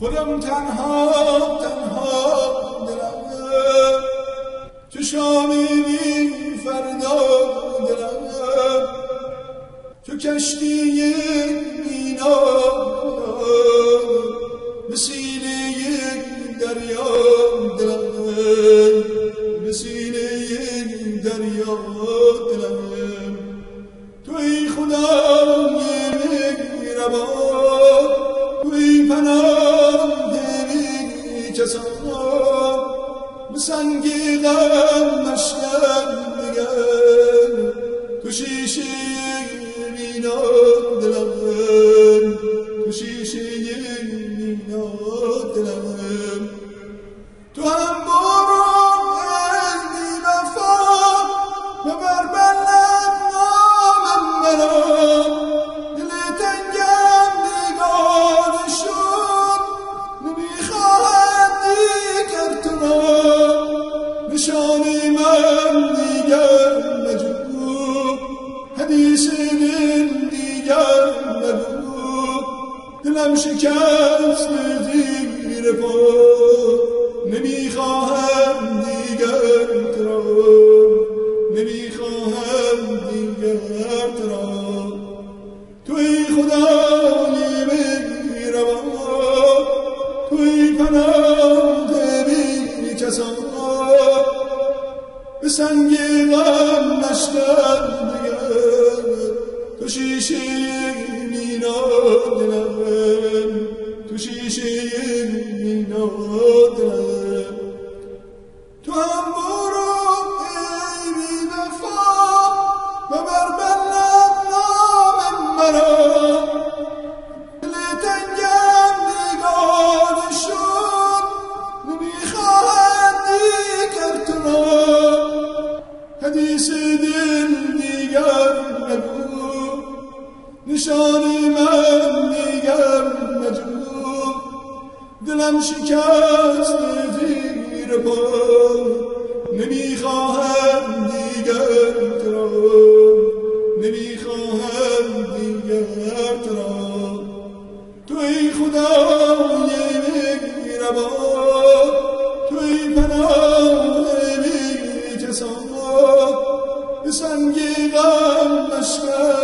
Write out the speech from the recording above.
خودم تنها دلم چو شامی فردا دلم چو کشتی مینا به سینه دریا دلم به سینه دریا دلم توی خدای مهربان توی پناه بی کسان به سنگ غم مشکن دیگر تو شیشه مینا دلم تو شیشه مینا دلم تو هم برو ای بی وفا ببر بلد نام مرا دل تنگم بیگانه شد نمیخواهد دیگر تو را نشان من دیگر نجو حدیث دل دیگر نگو دلم شکست زیر پا نمیخواهم دیگر تو را نمیخواهم دیگر تو را توی خدای مهربان توی پناه بی کسان به سنگ غم نشکن دیگر تو شیشه مینا دلم تو شیشه مینا دلم تو هم برو ای بی وفا ببر بلد نام مرا دل تنگم بیگانه شد نمیخواهد دیگر تو را حدیث دل دیگر نگو نشان من دیگر نجو دلم شکست زیر پا نمیخواهم دیگر تو را نمیخواهم دیگر تو را توی خدای مهربان توی پناه بی کسان به سنگ غم مشکن